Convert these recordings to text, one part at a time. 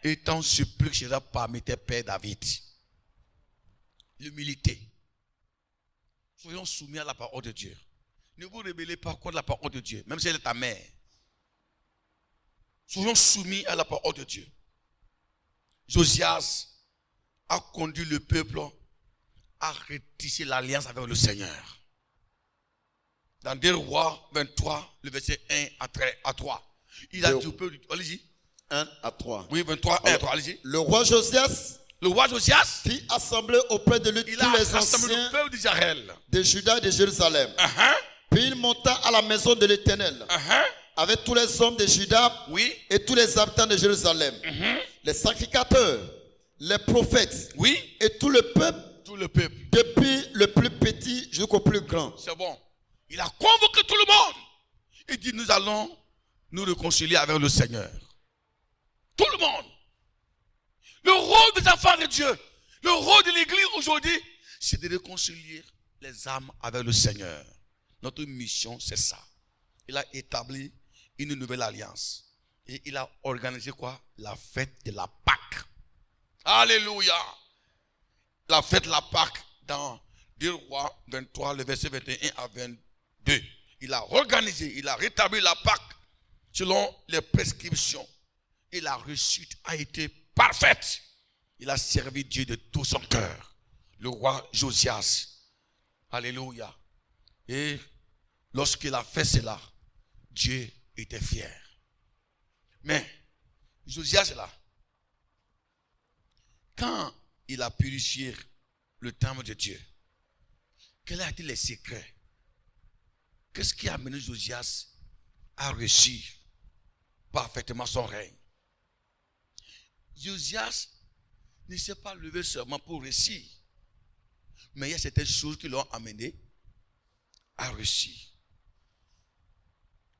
Et t'en supplie que je serai parmi tes pères David. L'humilité. Soyons soumis à la parole de Dieu. Ne vous rebellez pas contre la parole de Dieu, même si elle est ta mère. Soyons soumis à la parole de Dieu. Josias a conduit le peuple à retisser l'alliance avec le Seigneur. Dans 2 Rois 23, le verset 1 à 3. Il a dit au peuple, allez-y. 1 à 3. Oui, 23, 1 à 3, allez-y. Le roi Josias fit assembler auprès de lui tous les anciens le peuple d'Israël, de Juda et de Jérusalem. Puis il monta à la maison de l'Éternel avec tous les hommes de Juda et tous les habitants de Jérusalem, les sacrificateurs, les prophètes et tout le peuple, depuis le plus petit jusqu'au plus grand. C'est bon. Il a convoqué tout le monde. Il dit, nous allons nous réconcilier avec le Seigneur. Tout le monde. Le rôle des enfants de Dieu, le rôle de l'église aujourd'hui, c'est de réconcilier les âmes avec le Seigneur. Notre mission, c'est ça. Il a établi une nouvelle alliance. Et il a organisé quoi? La fête de la Pâque. Alléluia. La fête de la Pâque dans 2 Rois 23, le verset 21 à 22. Il a organisé, il a rétabli la Pâque selon les prescriptions. Et la réussite a été parfaite. Il a servi Dieu de tout son cœur. Le roi Josias. Alléluia. Et lorsqu'il a fait cela, Dieu était fier. Mais Josias là, quand il a purifié le temple de Dieu, quels ont été les secrets? Qu'est-ce qui a amené Josias à réussir parfaitement son règne? Josias ne s'est pas levé seulement pour réussir, mais il y a certaines choses qui l'ont amené à réussir.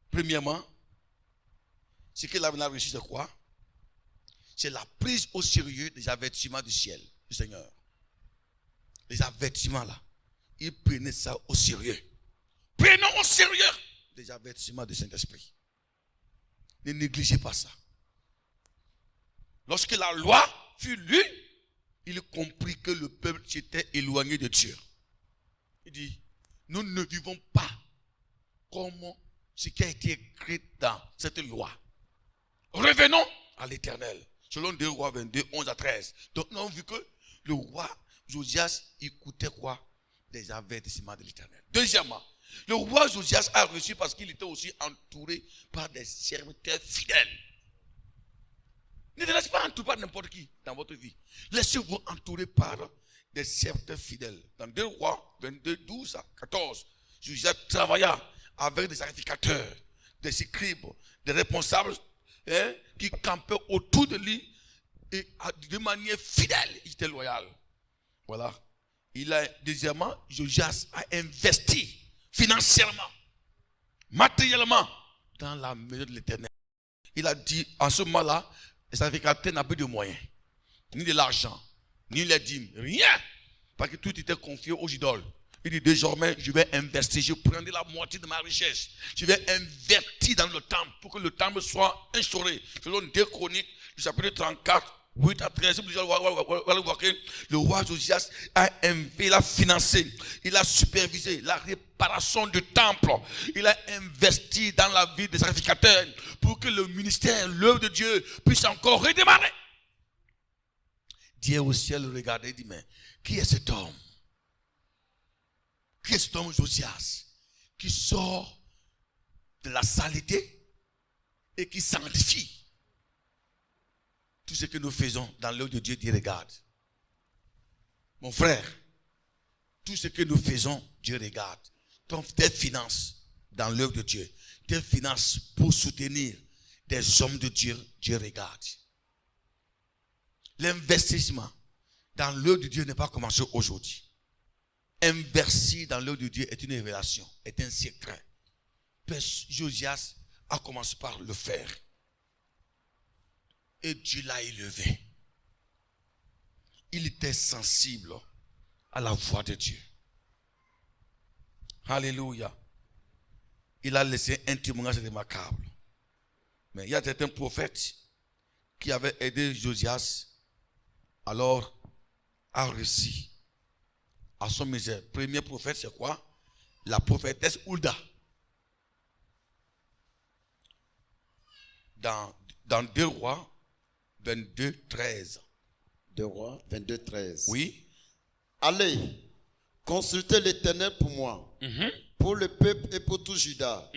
Premièrement, ce qu'il a réussi, c'est quoi? C'est la prise au sérieux des avertissements du ciel, du Seigneur. Les avertissements là, il prenait ça au sérieux. Prenons au sérieux les avertissements du Saint-Esprit. Ne négligez pas ça. Lorsque la loi fut lue, il comprit que le peuple s'était éloigné de Dieu. Il dit, nous ne vivons pas comme ce qui a été écrit dans cette loi. Revenons à l'Éternel. Selon 2 Rois 22, 11 à 13. Donc nous avons vu que le roi Josias écoutait quoi? Des avertissements de l'Éternel. Deuxièmement, le roi Josias a reçu parce qu'il était aussi entouré par des serviteurs fidèles. Ne te laissez pas entourer par n'importe qui dans votre vie. Laissez-vous entourer par des serviteurs fidèles. Dans 2 Rois 22, 12 à 14, Josias travailla avec des sacrificateurs, des scribes, des responsables qui campaient autour de lui et de manière fidèle, il était loyal. Voilà. Deuxièmement, Josias a investi financièrement, matériellement dans la maison de l'Éternel. Il a dit, en ce moment-là, les sacrificateurs n'avaient plus de moyens, ni de l'argent, ni les dîmes, rien. Parce que tout était confié aux idoles. Il dit, désormais, je vais investir, je prendrai la moitié de ma richesse. Je vais investir dans le temple pour que le temple soit instauré. Selon 2 Chroniques, du chapitre 34, 8 à 13, le roi Josias il a financé, il a supervisé la réparation du temple. Il a investi dans la vie des sacrificateurs pour que le ministère, l'œuvre de Dieu puisse encore redémarrer. Dieu au ciel le regardait et dit, mais qui est cet homme? Qui est cet homme Josias qui sort de la saleté et qui sanctifie? Tout ce que nous faisons dans l'œuvre de Dieu, Dieu regarde. Mon frère, tout ce que nous faisons, Dieu regarde. Donc tes finances dans l'œuvre de Dieu, tes finances pour soutenir des hommes de Dieu, Dieu regarde. L'investissement dans l'œuvre de Dieu n'est pas commencé aujourd'hui. Investir dans l'œuvre de Dieu est une révélation, est un secret. Josias a commencé par le faire. Et Dieu l'a élevé. Il était sensible à la voix de Dieu. Alléluia. Il a laissé un témoignage remarquable. Mais il y a certains prophètes qui avait aidé Josias, alors a réussi à son misère. Premier prophète, c'est quoi? La prophétesse Hulda. Dans 2 Rois 22, 13. 2 Rois 22, 13. Oui. Allez, consultez l'Éternel pour moi, pour le peuple et pour tout Juda,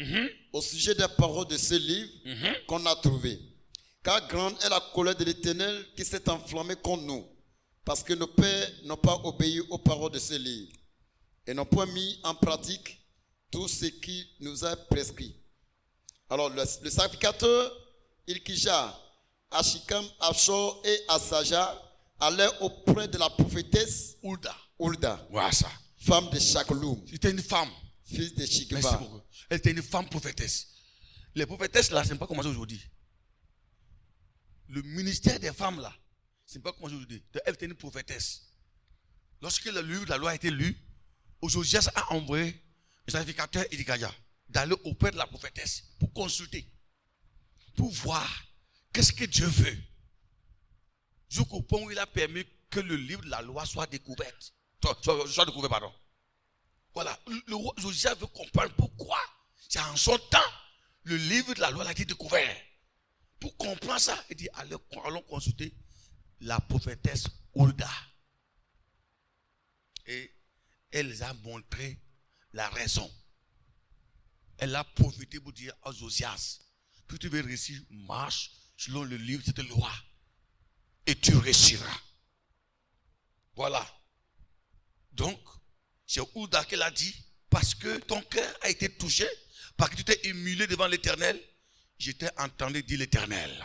au sujet des paroles de ce livre qu'on a trouvé. Car grande est la colère de l'Éternel qui s'est enflammée contre nous, parce que nos pères n'ont pas obéi aux paroles de ce livre et n'ont pas mis en pratique tout ce qu'il nous a prescrit. Alors le sacrificateur Ilkija, Ashikam, Achor et Asaja allaient auprès de la prophétesse Hulda, Voilà ça. femme de Shakloum, C'était une femme. fils de Merci Shikva. beaucoup. Elle était une femme prophétesse. Les prophétesses là, ce n'est pas commencé aujourd'hui. Le ministère des femmes là, ce n'est pas commencé aujourd'hui. Elle était une prophétesse. Lorsque le livre de la loi a été lu, Josias a envoyé le sacrificateur Ilkija d'aller auprès de la prophétesse pour consulter, pour voir qu'est-ce que Dieu veut. Jusqu'au point où il a permis que le livre de la loi soit découvert. Soit découvert, pardon. Voilà, le roi Josias veut comprendre pourquoi. C'est en son temps, le livre de la loi a été découvert. Pour comprendre ça, il dit, allons consulter la prophétesse Hulda. Et elle les a montré la raison. Elle a profité pour dire à Josias, que tu veux réussir, marche selon le livre de cette loi. Et tu réussiras. Voilà. Donc, c'est Hulda qu'elle a dit, parce que ton cœur a été touché, parce que tu t'es émulé devant l'Éternel, je t'ai entendu dire l'Éternel.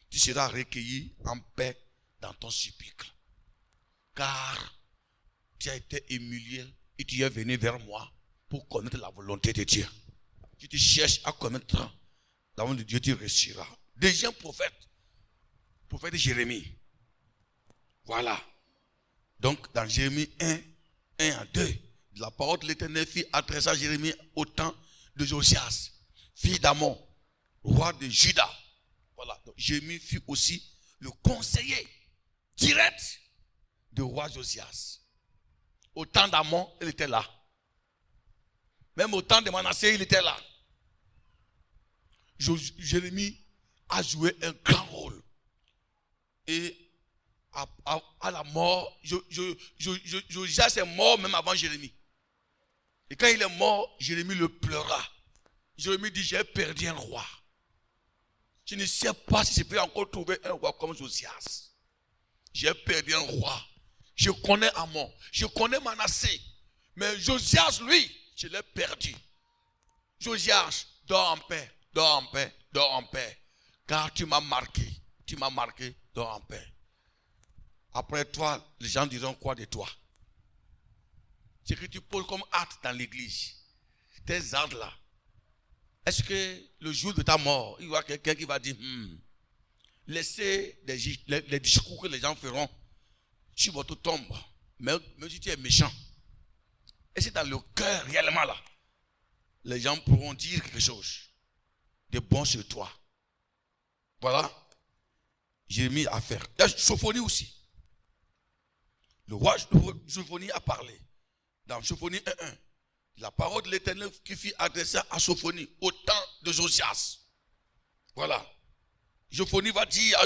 Tu seras recueilli en paix dans ton supplique. Car tu as été humilié et tu es venu vers moi pour connaître la volonté de Dieu. Si tu cherches à connaître la volonté de Dieu, tu réussiras. Deuxième prophète Jérémie. Voilà. Donc, dans Jérémie 1 à 2, la parole de l'Éternel fut adressée à Jérémie au temps de Josias, fils d'Amon, roi de Juda. Voilà. Donc, Jérémie fut aussi le conseiller direct du roi Josias. Au temps d'Amon, il était là. Même au temps de Manassé, il était là. Jérémie a joué un grand rôle. Et à la mort, Josias est mort même avant Jérémie. Et quand il est mort, Jérémie le pleura. Jérémie dit, j'ai perdu un roi. Je ne sais pas si je peux encore trouver un roi comme Josias. J'ai perdu un roi. Je connais Amon, je connais Manassé. Mais Josias, lui, je l'ai perdu. Josias, dors en paix, dors en paix, dors en paix. Car tu m'as marqué, dors en paix. Après toi, les gens diront quoi de toi? Ce que tu poses comme acte dans l'église, tes actes là, est-ce que le jour de ta mort, il y aura quelqu'un qui va dire, laissez les discours que les gens feront sur votre tombe, même si tu es méchant. Et c'est dans le cœur réellement là, les gens pourront dire quelque chose de bon sur toi. Voilà. Jérémie a fait. Il y a Sophonie aussi. Le roi Sophonie a parlé. Dans Sophonie 1.1, la parole de l'Éternel qui fut adressée à Sophonie au temps de Josias. Voilà. Sophonie va dire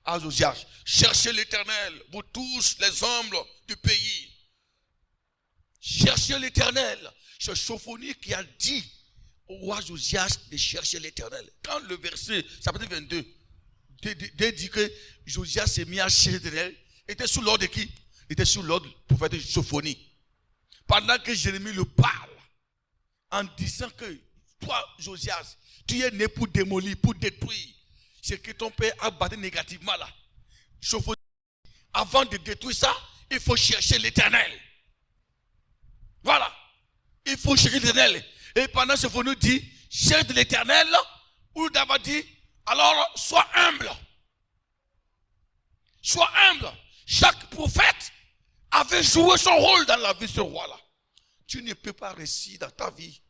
à Josias, cherchez l'Éternel, vous tous les hommes du pays. Cherchez l'Éternel. C'est Sophonie qui a dit au roi Josias de chercher l'Éternel. Quand le verset, chapitre 22, dit que Josias s'est mis à chercher l'Éternel, était sous l'ordre de qui? Il était sous l'ordre du prophète Sophonie. Pendant que Jérémie le parle, en disant que toi, Josias, tu es né pour démolir, pour détruire ce que ton père a battu négativement là. Sophonie, avant de détruire ça, il faut chercher l'Éternel. Voilà. Il faut chercher l'Éternel. Et pendant que Sophonie dit, cherche l'Éternel, Hulda va dire, alors sois humble. Sois humble. Chaque prophète avait joué son rôle dans la vie de ce roi-là. Tu ne peux pas réussir dans ta vie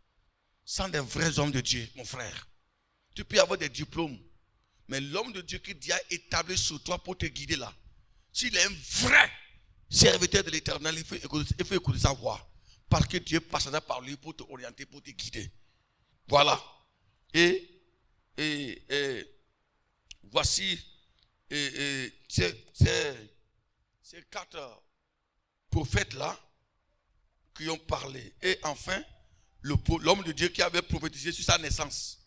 sans des vrais hommes de Dieu, mon frère. Tu peux avoir des diplômes, Mais l'homme de Dieu qui Dieu a établi sur toi pour te guider là, s'il est un vrai serviteur de l'Éternel, il faut écouter sa voix. Parce que Dieu passera par lui pour te orienter, pour te guider. Voilà. Et voici ces 4 prophètes-là qui ont parlé. Et enfin, l'homme de Dieu qui avait prophétisé sur sa naissance.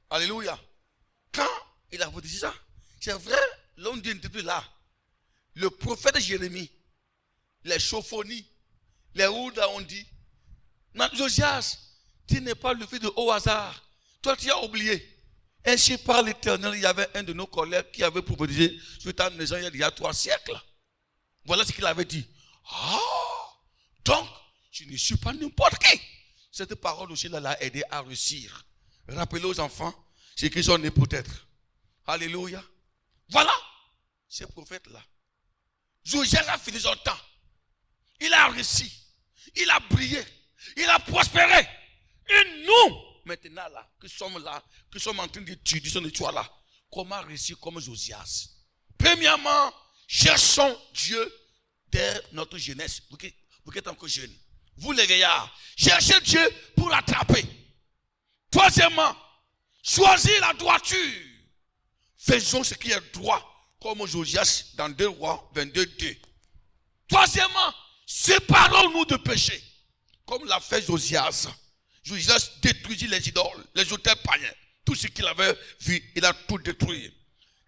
Alléluia. Quand il a prophétisé ça, c'est vrai, l'homme de Dieu n'était plus là. Le prophète Jérémie, les chauphonies, les Ouda ont dit, Josias, tu n'es pas le fils de au hasard. Toi, tu as oublié. Ainsi par l'Éternel, il y avait un de nos collègues qui avait prophétisé sur ta naissance il y a 3 siècles. Voilà ce qu'il avait dit. Ah, donc, je ne suis pas n'importe qui. Cette parole aussi l'a aidé à réussir. Rappelez aux enfants ce qu'ils sont nés peut-être. Alléluia. Voilà ces prophètes-là. Josias a fini son temps. Il a réussi. Il a brillé. Il a prospéré. Et nous, maintenant là, qui sommes en train d'étudier son histoire là, comment réussir comme Josias? Premièrement, cherchons Dieu dès notre jeunesse. Vous qui êtes encore jeune. Vous les gaillards, cherchez Dieu pour l'attraper. Troisièmement, choisir la droiture. Faisons ce qui est droit, comme Josias dans 2 Rois 22:2. Troisièmement, séparons-nous de péché, comme l'a fait Josias. Josias détruisit les idoles, les autels païens. Tout ce qu'il avait vu, il a tout détruit.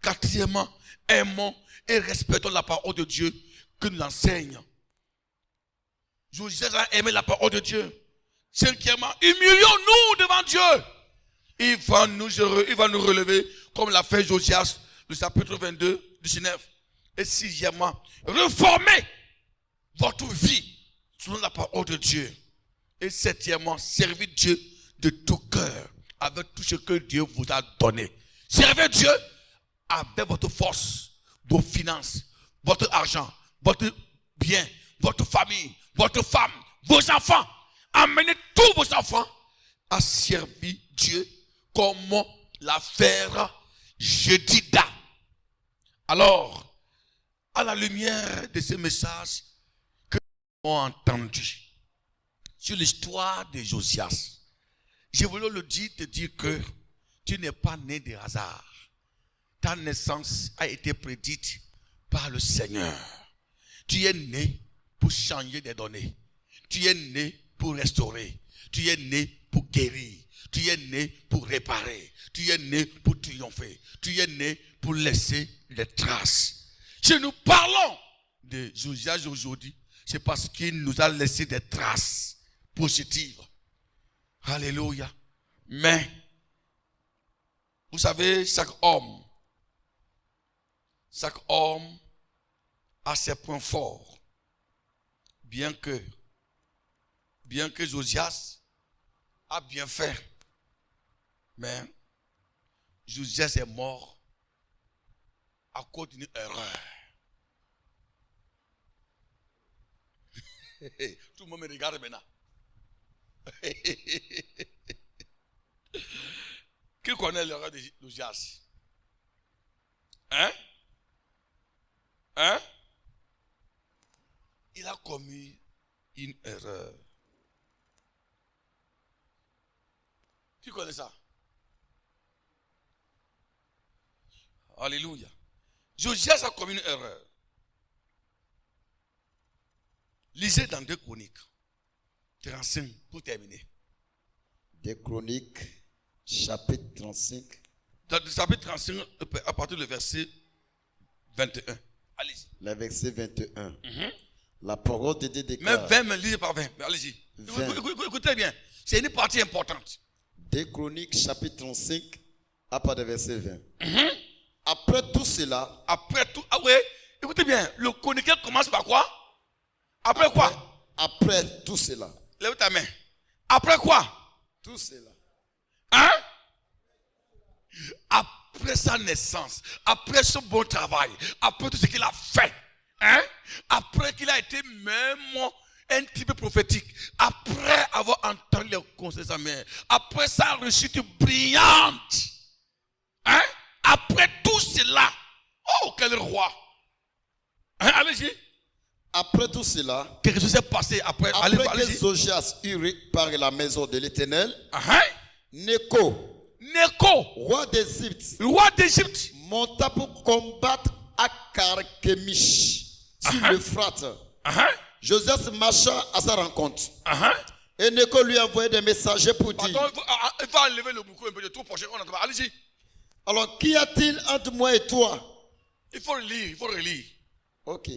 Quatrièmement, aimons et respectons la parole de Dieu que nous enseigne. Josias a aimé la parole de Dieu. Cinquièmement, humilions-nous devant Dieu. Il va nous relever comme l'a fait Josias, le chapitre 22, 19. Et sixièmement, reformez votre vie selon la parole de Dieu. Et septièmement, servez Dieu de tout cœur avec tout ce que Dieu vous a donné. Servez Dieu avec votre force, vos finances, votre argent, votre bien, votre famille, votre femme, vos enfants. Amenez tous vos enfants à servir Dieu comme l'a fait Jedida. Alors, à la lumière de ces messages que nous avons entendus sur l'histoire de Josias, je voulais te dire que tu n'es pas né de hasard. Ta naissance a été prédite par le Seigneur. Tu es né pour changer des données. Tu es né pour restaurer. Tu es né pour guérir. Tu es né pour réparer. Tu es né pour triompher. Tu es né pour laisser des traces. Si nous parlons de Josias aujourd'hui, c'est parce qu'il nous a laissé des traces positives. Alléluia. Mais, vous savez, chaque homme a ses points forts. Bien que Josias a bien fait, mais Josias est mort à cause d'une erreur. Tout le monde me regarde maintenant. Qui connaît l'erreur de Josias? Hein? Il a commis une erreur. Qui connaît ça? Alléluia. Josias a commis une erreur. Lisez dans 2 Chroniques 35 pour terminer. 2 Chroniques, chapitre 35. Dans le chapitre 35, à partir du verset 21. Allez-y. Le verset 21. La parole de Dieu déclare. Même 20, mais lisez par 20. Allez-y. Écoutez bien. C'est une partie importante. 2 Chroniques, chapitre 35, à partir du verset 20. Après tout cela. Ah oui. Écoutez bien. Le chroniqueur commence par quoi? Après quoi? Après tout cela. Lève ta main. Après quoi? Tout cela. Hein? Après sa naissance, après ce bon travail, après tout ce qu'il a fait, hein? Après qu'il a été même un type prophétique, après avoir entendu les conseils de sa mère, après sa réussite brillante, Hein? Après tout cela, oh, quel roi! Hein? Allez-y. Après tout cela, quelque chose s'est passé après. Après que Josias eut réparé la maison de l'Éternel, Néco, roi d'Égypte, monta pour combattre à Carchemish sur l'Euphrate. Josias marcha à sa rencontre. Et Néco lui envoyait des messagers pour dire. Il faut enlever le bouclier un peu de tout prochain. Allez-y. Alors, qu'y a-t-il entre moi et toi? Il faut relire, il faut relire. Ok.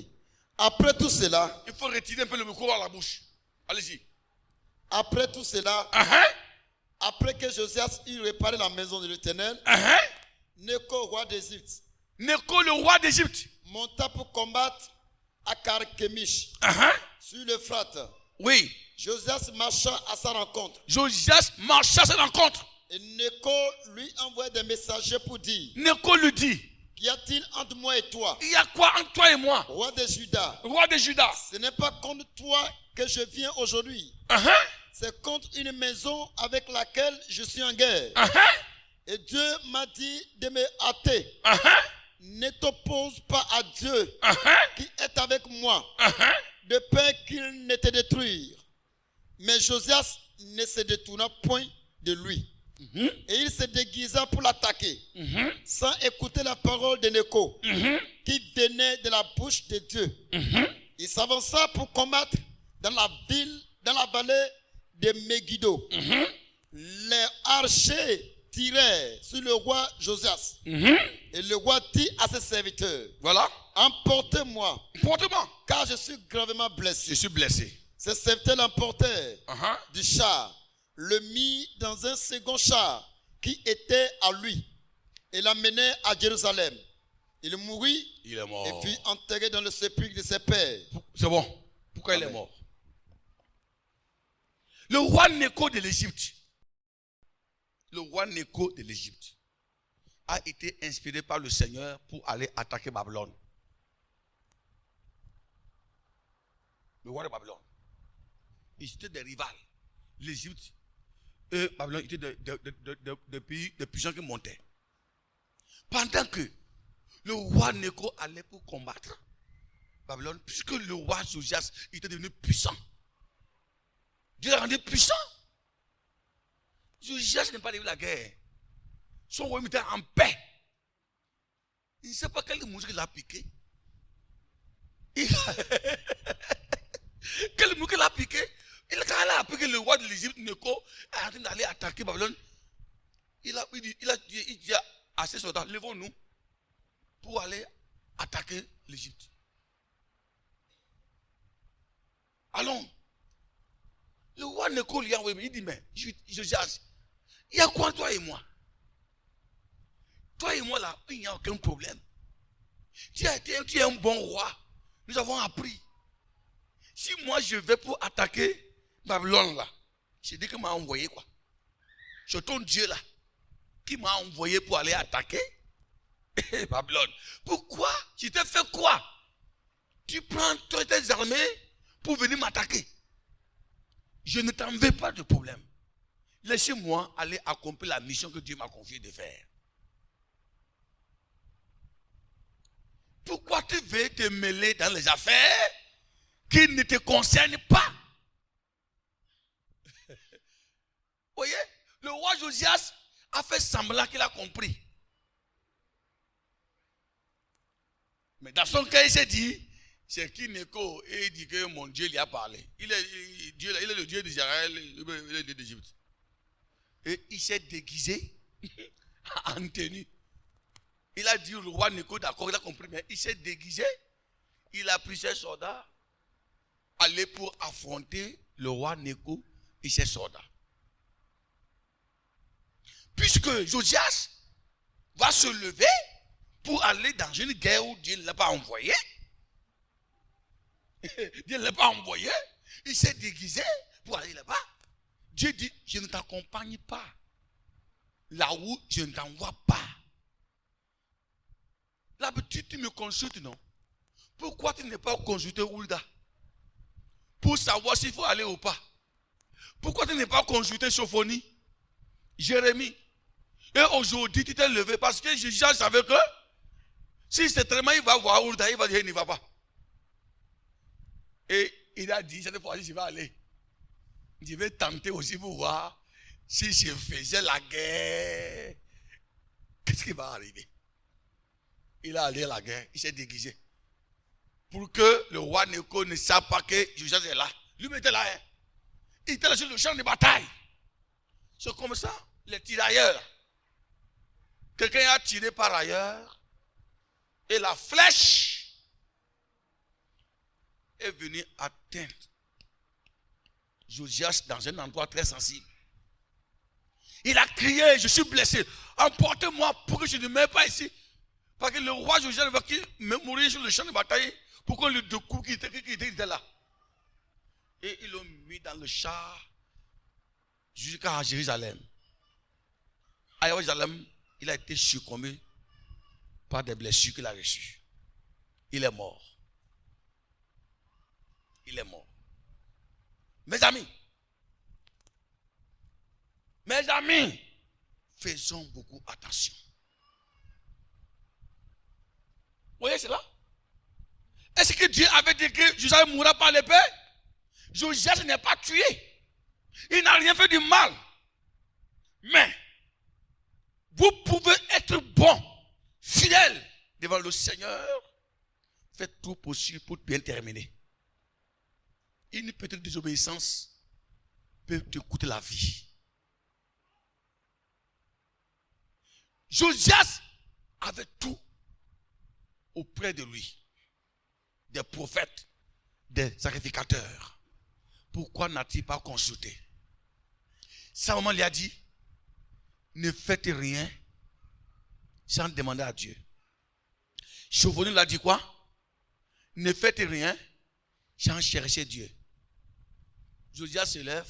Après tout cela, il faut retirer un peu le micro à la bouche. Allez-y. Après tout cela, après que Josias eut réparé la maison de l'Éternel, Néco, roi d'Égypte, le roi d'Égypte, monta pour combattre à Carchemish sur l'Euphrate. Oui. Josias marcha à sa rencontre. Et Néco lui envoie des messagers pour dire. Néco lui dit. Qu'y a-t-il entre moi et toi? Il y a quoi entre toi et moi? Roi de Juda. Ce n'est pas contre toi que je viens aujourd'hui. C'est contre une maison avec laquelle je suis en guerre. Et Dieu m'a dit de me hâter. Ne t'oppose pas à Dieu qui est avec moi, de peur qu'il ne te détruise. Mais Josias ne se détourna point de lui. Et il se déguisa pour l'attaquer, sans écouter la parole de Néco, qui venait de la bouche de Dieu. Il s'avança pour combattre dans la ville, dans la vallée de Megiddo. Les archers tirèrent sur le roi Josias. Et le roi dit à ses serviteurs, voilà, emportez-moi, car je suis gravement blessé. Ses serviteurs l'emportèrent du char, le mit dans un second char qui était à lui et l'amenait à Jérusalem. Il mourut et fut enterré dans le sépulcre de ses pères. C'est bon. Pourquoi il est mort? Le roi Néco de l'Égypte, a été inspiré par le Seigneur pour aller attaquer Babylone. Le roi de Babylone. Ils étaient des rivales. L'Égypte et Babylone étaient des pays, des puissants qui montaient. Pendant que le roi Néco allait pour combattre Babylone, puisque le roi Josias était devenu puissant. Dieu l'a rendu puissant. Josias n'est pas devenu la guerre. Son royaume était en paix. Il ne sait pas quelle musique il a piqué. Quelle musique il a piqué? Quand il a appliqué le roi de l'Égypte, Néco, est en train d'aller attaquer Babylone. Il a dit à ses soldats, levons-nous pour aller attaquer l'Égypte. Allons. Le roi Néco lui a envoyé, il dit, mais Josias, il y a quoi toi et moi? Toi et moi là, il n'y a aucun problème. Tu es un bon roi. Nous avons appris. Si moi je vais pour attaquer Babylone là, c'est Dieu qui m'a envoyé quoi. C'est ton Dieu là qui m'a envoyé pour aller attaquer Babylone. Pourquoi? Tu t'es fait quoi? Tu prends tes armées pour venir m'attaquer. Je ne t'en veux pas de problème. Laissez-moi aller accomplir la mission que Dieu m'a confiée de faire. Pourquoi tu veux te mêler dans les affaires qui ne te concernent pas? Vous voyez, le roi Josias a fait semblant qu'il a compris. Mais dans son cas, il s'est dit, c'est qui Néco? Et il dit que mon Dieu lui a parlé. Il est le Dieu d'Israël, il est le Dieu d'Égypte. Et il s'est déguisé en tenue. Il a dit au roi Néco, d'accord, il a compris, mais il s'est déguisé. Il a pris ses soldats, aller pour affronter le roi Néco et ses soldats. Puisque Josias va se lever pour aller dans une guerre où Dieu ne l'a pas envoyé. Dieu ne l'a pas envoyé. Il s'est déguisé pour aller là-bas. Dieu dit, je ne t'accompagne pas. Là où je ne t'envoie pas. L'habitude, tu me consultes, non? Pourquoi tu n'es pas consulté Hulda? Pour savoir s'il faut aller ou pas. Pourquoi tu n'es pas consulté Sophonie? Jérémie? Et aujourd'hui, tu t'es levé parce que Josias savait que si c'est tellement il va voir Oulda, il va dire il n'y va pas. Et il a dit, cette fois-ci, je vais aller. Je vais tenter aussi pour voir si je faisais la guerre. Qu'est-ce qui va arriver? Il a allé à la guerre, il s'est déguisé. Pour que le roi Néco ne sache pas que Josias est là. Lui-même était là. Hein. Il était là sur le champ de bataille. C'est comme ça, les tirailleurs. Quelqu'un a tiré par ailleurs et la flèche est venue atteindre Josias dans un endroit très sensible. Il a crié, je suis blessé. Emportez-moi pour que je ne meure pas ici. Parce que le roi Josias va mourir sur le champ de bataille pour qu'on le découvre qu'il était là. Et ils l'ont mis dans le char jusqu'à Jérusalem. À Jérusalem, il a été succombé par des blessures qu'il a reçues. Il est mort. Il est mort. Mes amis, faisons beaucoup attention. Vous voyez cela? Est-ce que Dieu avait dit que Josias mourra par l'épée? Josias n'est pas tué. Il n'a rien fait du mal. Mais vous pouvez être bon, fidèle devant le Seigneur. Faites tout possible pour bien terminer. Une petite désobéissance peut te coûter la vie. Josias avait tout auprès de lui. Des prophètes, des sacrificateurs. Pourquoi n'a-t-il pas consulté? Sa maman lui a dit, ne faites rien sans demander à Dieu. Chaufonnier lui a dit quoi? Ne faites rien sans chercher Dieu. Josias se lève,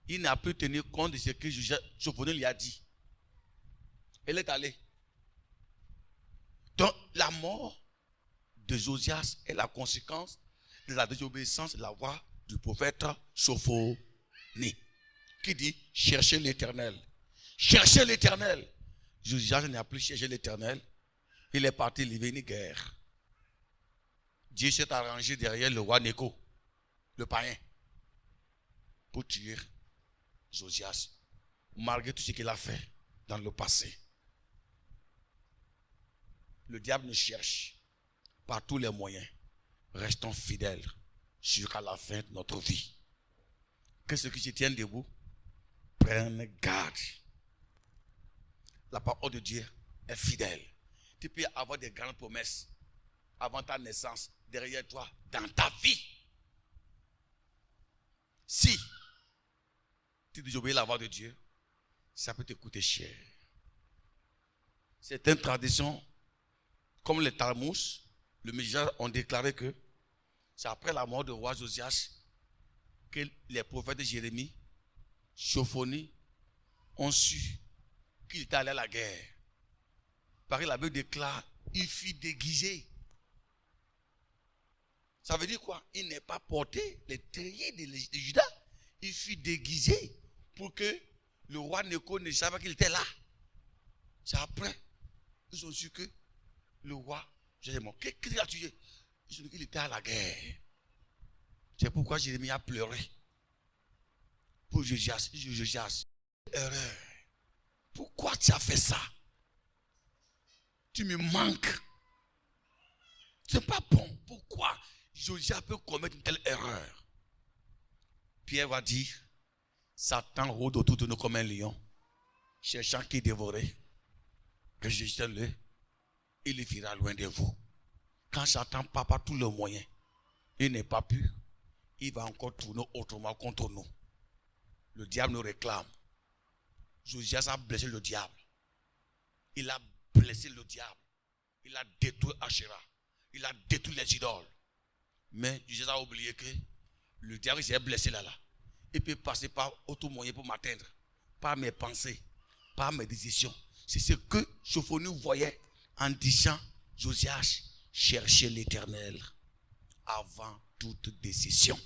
il n'a pu tenir compte de ce que Chaufonnier lui a dit. Elle est allée. Donc la mort de Josias est la conséquence de la désobéissance de la voix du prophète Chaufonnier, qui dit cherchez l'Éternel. Cherchez l'Éternel. Josias n'a plus cherché l'Éternel. Il est parti livrer une guerre. Dieu s'est arrangé derrière le roi Néco, le païen, pour tuer Josias, malgré tout ce qu'il a fait dans le passé. Le diable nous cherche par tous les moyens. Restons fidèles jusqu'à la fin de notre vie. Que ceux qui se tiennent debout prennent garde. La parole de Dieu est fidèle. Tu peux avoir des grandes promesses avant ta naissance, derrière toi, dans ta vie. Si tu désobéis la voix de Dieu, ça peut te coûter cher. Certaines traditions, comme les Talmuds, le Médias ont déclaré que c'est après la mort du roi Josias que les prophètes de Jérémie, Chaufonnier, ont su qu'il était allé à la guerre. Parce que la Bible déclare, il fut déguisé. Ça veut dire quoi? Il n'est pas porté les terriers de Juda. Il fut déguisé pour que le roi Néco ne savait qu'il était là. C'est après. Ils ont su que le roi, Jérémie, qu'est-ce qu'il a tué? Ils ont dit qu'il était à la guerre. C'est pourquoi Jérémie a pleuré. Pour Josias. Erreur. Pourquoi tu as fait ça? Tu me manques. C'est pas bon. Pourquoi Josias peut commettre une telle erreur? Pierre va dire, Satan rôde autour de nous comme un lion, cherchant qui dévorer. Résistez-le, il le fera loin de vous. Quand Satan part par tous les moyens, il n'est pas pu, il va encore tourner autrement contre nous. Le diable nous réclame. Josias a blessé le diable. Il a blessé le diable. Il a détruit Asherah. Il a détruit les idoles. Mais Josias a oublié que le diable s'est blessé là. Il peut passer par autre moyen pour m'atteindre. Par mes pensées, par mes décisions. C'est ce que Chaufonnier voyait en disant, Josias, cherchez l'Éternel avant toute décision.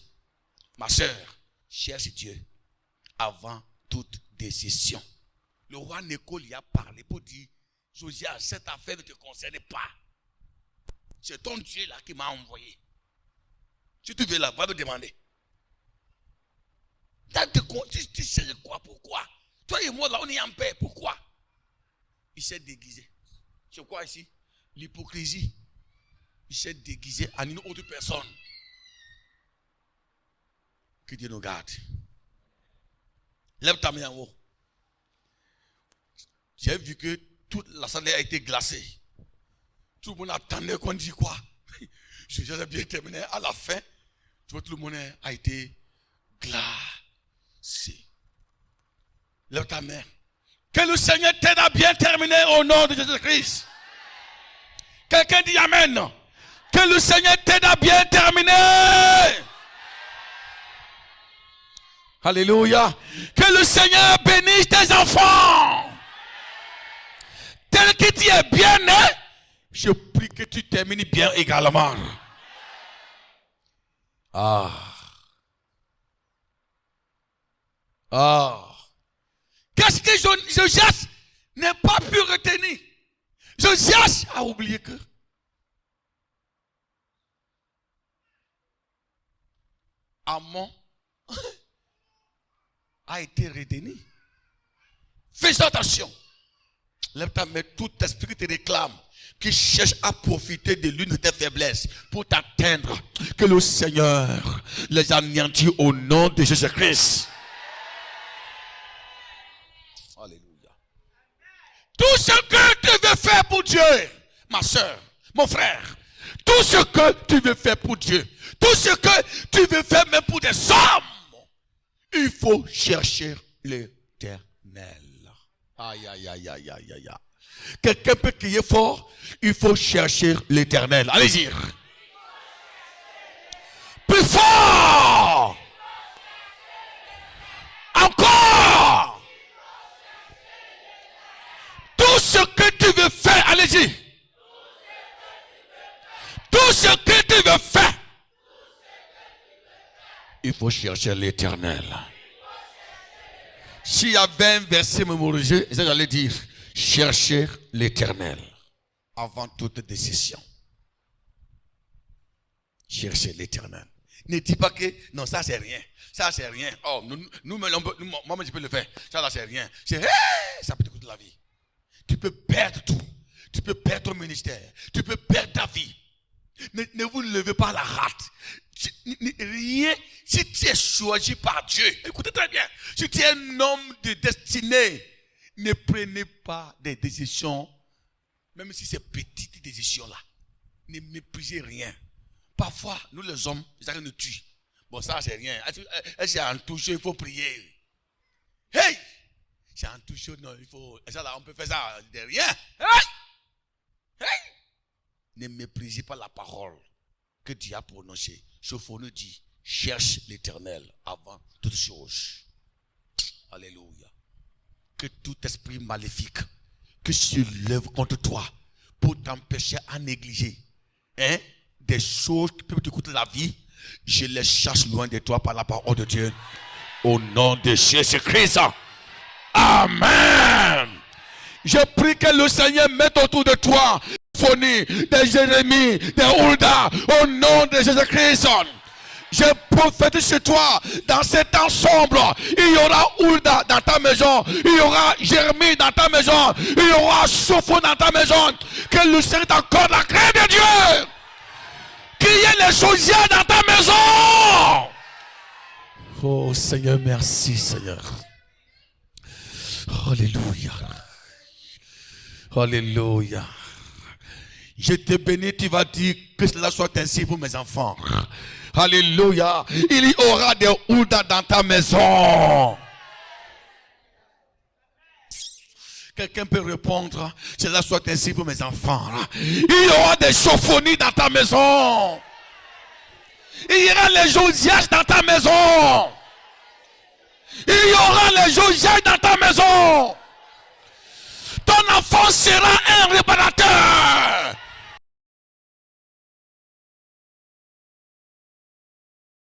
Ma soeur, cherche Dieu avant toute décision. le roi Néco lui a parlé pour dire, Josias, cette affaire ne te concerne pas. C'est ton Dieu là qui m'a envoyé. Si tu veux là, va me demander. Tu sais quoi, pourquoi? Toi et moi là, on est en paix, pourquoi? Il s'est déguisé. C'est quoi ici? L'hypocrisie. Il s'est déguisé en une autre personne. Que Dieu nous garde. Lève ta main en haut. J'ai vu que toute la salle a été glacée. Tout le monde attendait qu'on dise quoi? J'ai bien terminé. À la fin, tout le monde a été glacé. Lève ta main. Que le Seigneur t'aide à bien terminer au nom de Jésus-Christ. Quelqu'un dit Amen. Que le Seigneur t'aide à bien terminer. Alléluia. Que le Seigneur bénisse tes enfants. Tel que tu es bien né, je prie que tu termines bien également. Qu'est-ce que Josias n'a pas pu retenir? Josias a oublié que Amon a été retenu. Fais attention. Lève ta main, tout esprit te réclame, qui cherche à profiter de l'une de tes faiblesses pour t'atteindre. Que le Seigneur les anéantit au nom de Jésus-Christ. Alléluia. Tout ce que tu veux faire pour Dieu, ma soeur, mon frère, tout ce que tu veux faire pour Dieu, tout ce que tu veux faire même pour des hommes, il faut chercher l'Éternel. Aïe, aïe, aïe, aïe, aïe, aïe. Quelqu'un peut crier fort, il faut chercher l'Éternel. Allez-y. Plus fort. Encore. Tout ce que tu veux faire, allez-y. Tout ce que tu veux faire, il faut chercher l'Éternel. S'il y avait un verset mémorisé, j'allais dire, chercher l'Éternel avant toute décision. Chercher l'Éternel. Ne dis pas que, non, ça c'est rien. Ça c'est rien. Oh, moi je peux le faire. Ça là c'est rien. Ça peut te coûter la vie. Tu peux perdre tout. Tu peux perdre ton ministère. Tu peux perdre ta vie. Ne vous levez pas la rate. Rien, si tu es choisi par Dieu, écoutez très bien, si tu es un homme de destinée, ne prenez pas des décisions, même si c'est petites décisions-là. Ne méprisez rien. Parfois, nous les hommes, ça nous tue. Bon, ça c'est rien. C'est un toucher, il faut prier. Hey! C'est un toucher, non, il faut. Ça là, on peut faire ça de rien. Hey! Hey! Ne méprisez pas la parole que Dieu a prononcée. Sophonie dit, cherche l'Éternel avant toute chose. Alléluia. Que tout esprit maléfique que se lève contre toi pour t'empêcher à négliger des choses qui peuvent te coûter la vie, je les chasse loin de toi par la parole de Dieu. Au nom de Jésus-Christ. Amen. Je prie que le Seigneur mette autour de toi des Jérémie, des Hulda, au nom de Jésus-Christ. Je prophétise sur toi, dans cet ensemble, il y aura Hulda dans ta maison, il y aura Jérémie dans ta maison, il y aura Sophon dans ta maison. Que le Seigneur t'accorde la crainte de Dieu. Qu'il y ait les choses dans ta maison. Oh Seigneur, merci Seigneur. Alléluia. Alléluia. Je te bénis, tu vas dire que cela soit ainsi pour mes enfants. Alléluia. Il y aura des Hulda dans ta maison. Quelqu'un peut répondre, cela soit ainsi pour mes enfants. Il y aura des Sophonies dans ta maison. Il y aura les Josias dans ta maison. Il y aura les Josias dans ta maison. Ton enfant sera un réparateur.